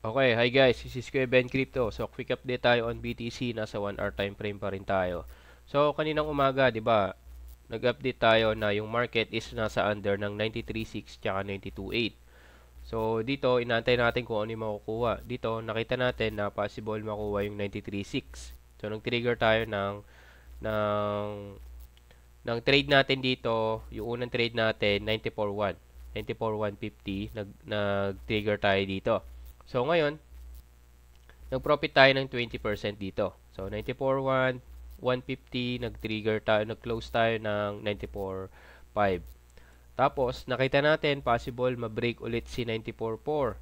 Okay, hi guys, this is Kuya Ben Crypto. So, quick update tayo on BTC. Nasa 1 hour time frame pa rin tayo. So, kaninang umaga, di ba, nag-update tayo na yung market is nasa under ng 93.6 tsaka 92.8. So, dito, inaantay natin kung ano yung makukuha. Dito, nakita natin na possible makuha yung 93.6. So, nag-trigger tayo ng, ng trade natin dito. Yung unang trade natin, 94.1. 94.150. Nag-trigger tayo dito. So, ngayon, nag-profit tayo ng 20% dito. So, 94.1, 150, nag-trigger tayo, nag-close tayo ng 94.5. Tapos, nakita natin, possible ma-break ulit si 94.4.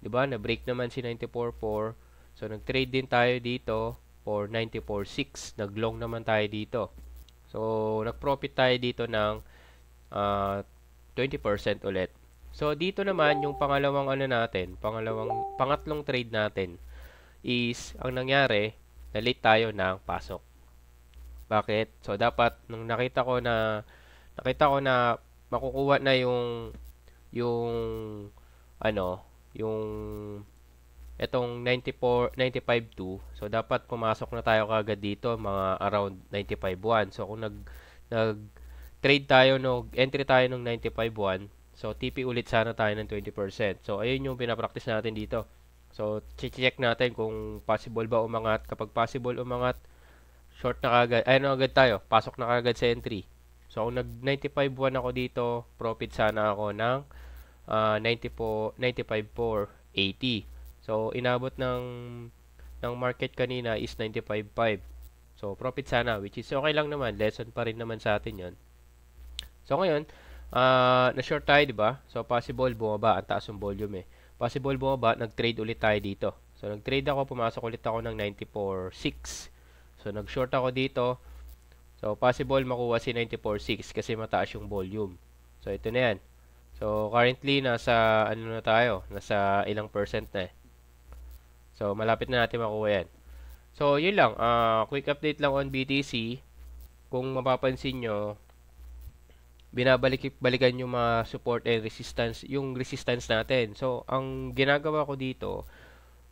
Diba? Na-break naman si 94.4. So, nag-trade din tayo dito for 94.6. Nag-long naman tayo dito. So, nag-profit tayo dito ng 20% ulit. So, dito naman, yung pangalawang ano natin, pangatlong trade natin, is, ang nangyari, na-late tayo ng pasok. Bakit? So, dapat, nung nakita ko na makukuha na yung, ano, yung, etong 94, 95.2. So, dapat pumasok na tayo kagad dito, mga around 95.1. So, kung nag-trade tayo, entry tayo ng 95.1, so, TP ulit sana tayo ng 20%. So, ayun yung pinapractice natin dito. So, check natin kung possible ba umangat. Kapag possible umangat, short na kagad. Ay, ano agad tayo? Pasok na kagad sa entry. So, kung nag-95.1 ako dito, profit sana ako ng 95.480. So, inabot ng market kanina is 95.5. So, profit sana, which is okay lang naman. Lesson pa rin naman sa atin yon. So, ngayon, na-short tayo, di ba? So, possible bumaba. Ang taas yung volume eh. Possible bumaba, nag-trade ulit tayo dito. So, nag-trade ako, pumasok ulit ako ng 94.6. So, nag-short ako dito. So, possible makuha si 94.6 kasi mataas yung volume. So, ito na yan. So, currently, nasa, ano na tayo? Nasa ilang percent na eh. So, malapit na natin makuha yan. So, yun lang. Quick update lang on BTC. Kung mapapansin nyo, binabalik-balikan yung mga support and resistance, yung resistance natin. So, ang ginagawa ko dito,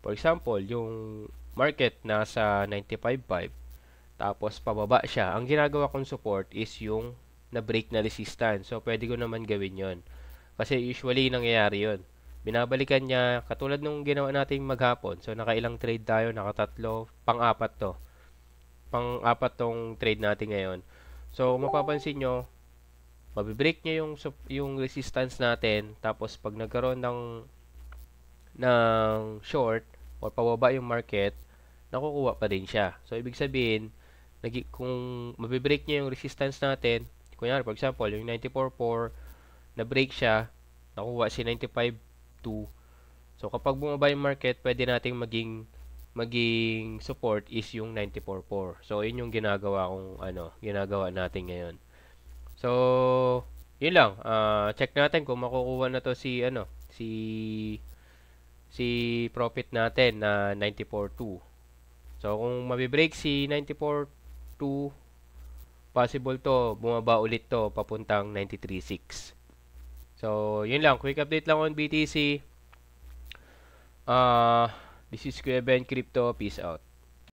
for example, yung market nasa 95.5, tapos pababa siya. Ang ginagawa kong support is yung na-break na resistance. So, pwede ko naman gawin yon. Kasi usually, nangyayari yon. Binabalikan niya, katulad nung ginawa nating maghapon. So, nakailang trade tayo, nakatatlo, pang-apat to. Pang-apat tong trade natin ngayon. So, mapapansin nyo, mabibreak niya yung resistance natin, tapos pag nagkaroon ng short or pababa yung market, nakukuha pa din siya. So, ibig sabihin, kung mabibreak niya yung resistance natin, kunyari, for example, yung 94.4, na-break siya, nakuha si 95.2. So, kapag bumaba yung market, pwede nating maging support is yung 94.4. So, yun yung ginagawa natin ngayon. So, yun lang. Check natin kung makukuha na to si profit natin na 94.2. So, kung mabibreak si 94.2, possible to, bumaba ulit to, papuntang 93.6. So, yun lang. Quick update lang on BTC. This is Kuya Ben Crypto. Peace out.